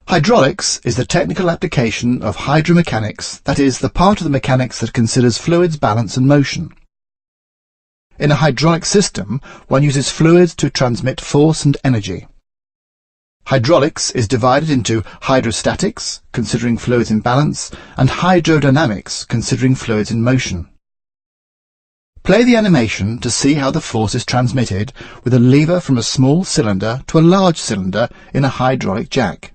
Hydraulics is the technical application of hydromechanics, that is, the part of the mechanics that considers fluids' balance and motion. In a hydraulic system, one uses fluids to transmit force and energy. Hydraulics is divided into hydrostatics, considering fluids in balance, and hydrodynamics, considering fluids in motion. Play the animation to see how the force is transmitted with a lever from a small cylinder to a large cylinder in a hydraulic jack.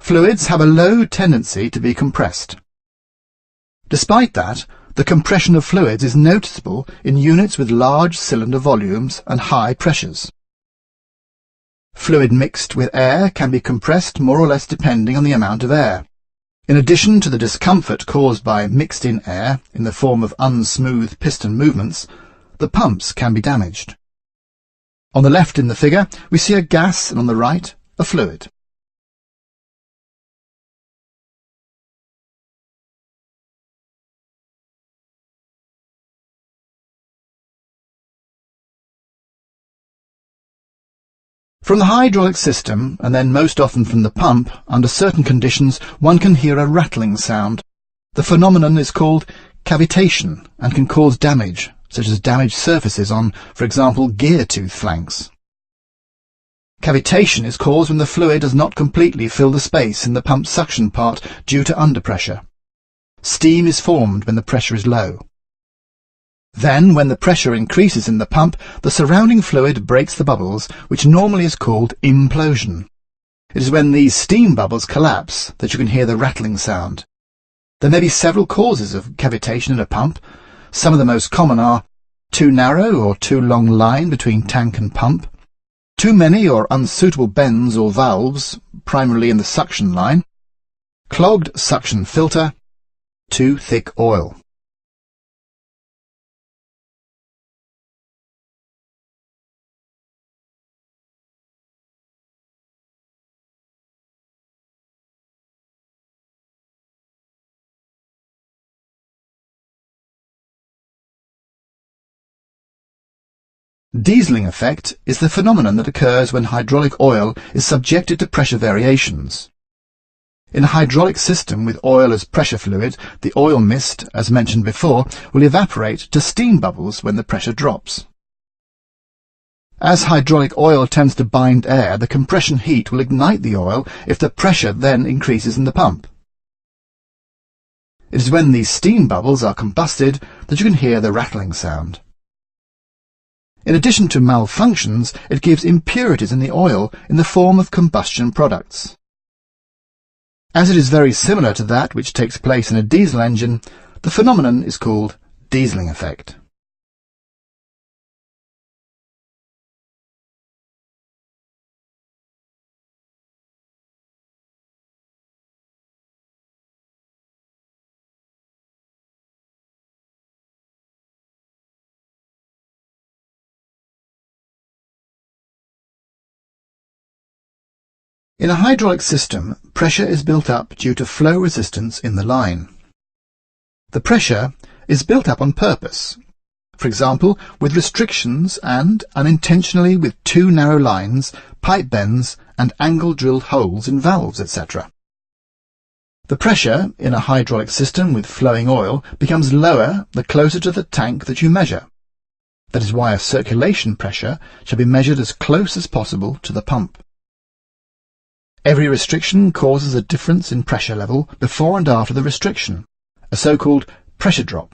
Fluids have a low tendency to be compressed. Despite that, the compression of fluids is noticeable in units with large cylinder volumes and high pressures. Fluid mixed with air can be compressed more or less depending on the amount of air. In addition to the discomfort caused by mixed-in air in the form of unsmooth piston movements, the pumps can be damaged. On the left in the figure, we see a gas and on the right, a fluid. From the hydraulic system, and then most often from the pump, under certain conditions one can hear a rattling sound. The phenomenon is called cavitation and can cause damage, such as damaged surfaces on, for example, gear tooth flanks. Cavitation is caused when the fluid does not completely fill the space in the pump suction part due to underpressure. Steam is formed when the pressure is low. Then, when the pressure increases in the pump, the surrounding fluid breaks the bubbles, which normally is called implosion. It is when these steam bubbles collapse that you can hear the rattling sound. There may be several causes of cavitation in a pump. Some of the most common are too narrow or too long line between tank and pump, too many or unsuitable bends or valves, primarily in the suction line, clogged suction filter, too thick oil. Dieseling effect is the phenomenon that occurs when hydraulic oil is subjected to pressure variations. In a hydraulic system with oil as pressure fluid, the oil mist, as mentioned before, will evaporate to steam bubbles when the pressure drops. As hydraulic oil tends to bind air, the compression heat will ignite the oil if the pressure then increases in the pump. It is when these steam bubbles are combusted that you can hear the rattling sound. In addition to malfunctions, it gives impurities in the oil in the form of combustion products. As it is very similar to that which takes place in a diesel engine, the phenomenon is called dieseling effect. In a hydraulic system, pressure is built up due to flow resistance in the line. The pressure is built up on purpose, for example, with restrictions and, unintentionally, with too narrow lines, pipe bends, and angle-drilled holes in valves, etc. The pressure in a hydraulic system with flowing oil becomes lower the closer to the tank that you measure. That is why a circulation pressure shall be measured as close as possible to the pump. Every restriction causes a difference in pressure level before and after the restriction, a so-called pressure drop.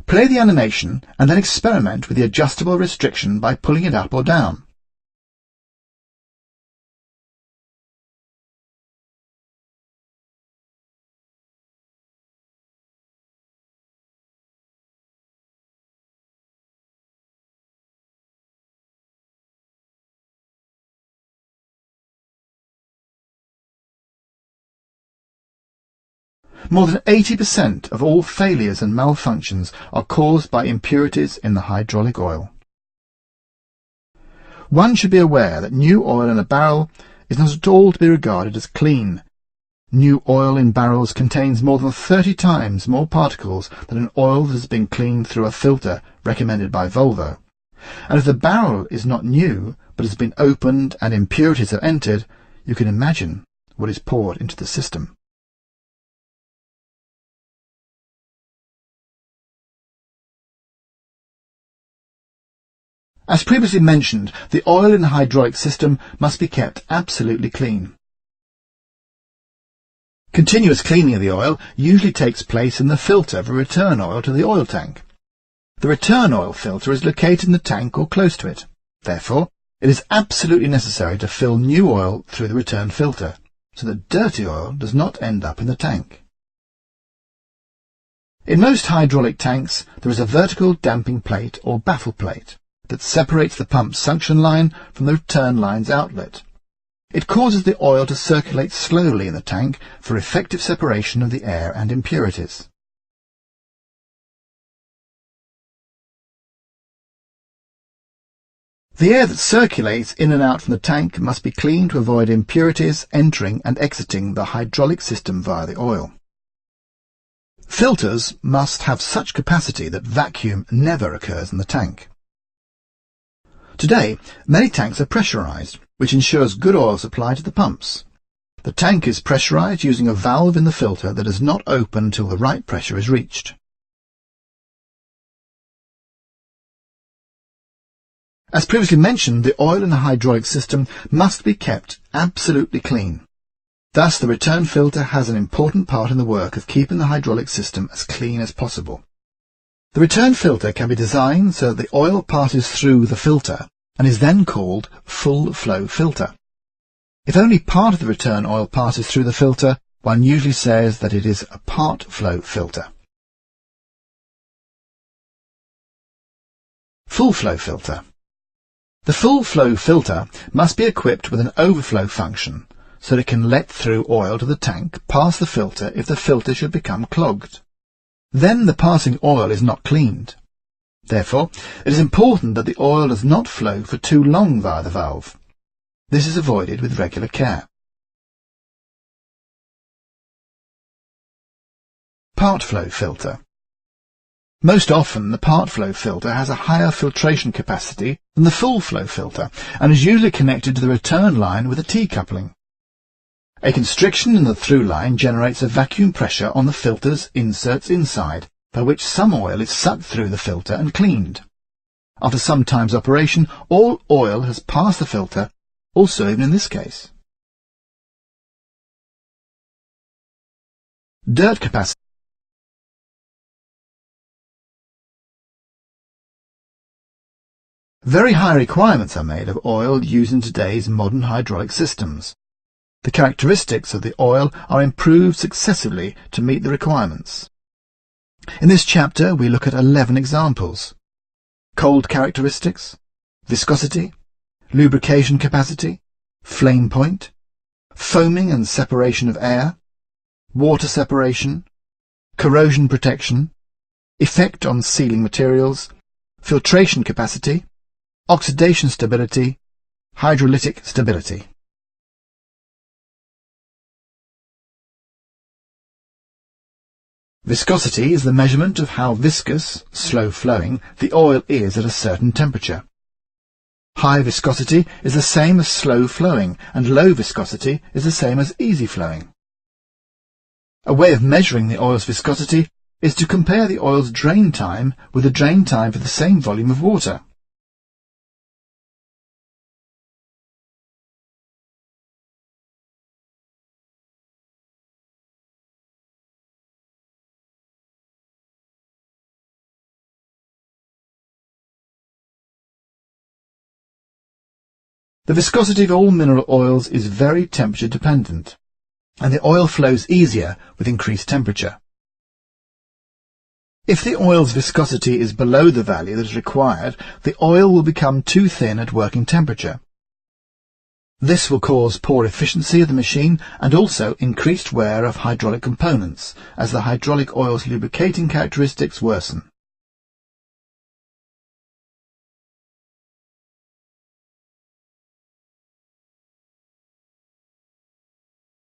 Play the animation and then experiment with the adjustable restriction by pulling it up or down. More than 80% of all failures and malfunctions are caused by impurities in the hydraulic oil. One should be aware that new oil in a barrel is not at all to be regarded as clean. New oil in barrels contains more than 30 times more particles than an oil that has been cleaned through a filter recommended by Volvo. And if the barrel is not new, but has been opened and impurities have entered, you can imagine what is poured into the system. As previously mentioned, the oil in the hydraulic system must be kept absolutely clean. Continuous cleaning of the oil usually takes place in the filter for return oil to the oil tank. The return oil filter is located in the tank or close to it. Therefore, it is absolutely necessary to fill new oil through the return filter, so that dirty oil does not end up in the tank. In most hydraulic tanks, there is a vertical damping plate or baffle plate that separates the pump's suction line from the return line's outlet. It causes the oil to circulate slowly in the tank for effective separation of the air and impurities. The air that circulates in and out from the tank must be clean to avoid impurities entering and exiting the hydraulic system via the oil. Filters must have such capacity that vacuum never occurs in the tank. Today, many tanks are pressurized, which ensures good oil supply to the pumps. The tank is pressurized using a valve in the filter that is not open until the right pressure is reached. As previously mentioned, the oil in the hydraulic system must be kept absolutely clean. Thus, the return filter has an important part in the work of keeping the hydraulic system as clean as possible. The return filter can be designed so that the oil passes through the filter and is then called full flow filter. If only part of the return oil passes through the filter, one usually says that it is a part flow filter. Full flow filter. The full flow filter must be equipped with an overflow function so that it can let through oil to the tank past the filter if the filter should become clogged. Then the passing oil is not cleaned. Therefore, it is important that the oil does not flow for too long via the valve. This is avoided with regular care. Part flow filter. Most often, the part flow filter has a higher filtration capacity than the full flow filter and is usually connected to the return line with a T-coupling. A constriction in the through line generates a vacuum pressure on the filter's inserts inside, by which some oil is sucked through the filter and cleaned. After some time's operation, all oil has passed the filter, also even in this case. Dirt capacity. Very high requirements are made of oil used in today's modern hydraulic systems. The characteristics of the oil are improved successively to meet the requirements. In this chapter we look at 11 examples: cold characteristics, viscosity, lubrication capacity, flame point, foaming and separation of air, water separation, corrosion protection, effect on sealing materials, filtration capacity, oxidation stability, hydrolytic stability. Viscosity is the measurement of how viscous, slow-flowing, the oil is at a certain temperature. High viscosity is the same as slow-flowing, and low viscosity is the same as easy-flowing. A way of measuring the oil's viscosity is to compare the oil's drain time with the drain time for the same volume of water. The viscosity of all mineral oils is very temperature dependent, and the oil flows easier with increased temperature. If the oil's viscosity is below the value that is required, the oil will become too thin at working temperature. This will cause poor efficiency of the machine and also increased wear of hydraulic components, as the hydraulic oil's lubricating characteristics worsen.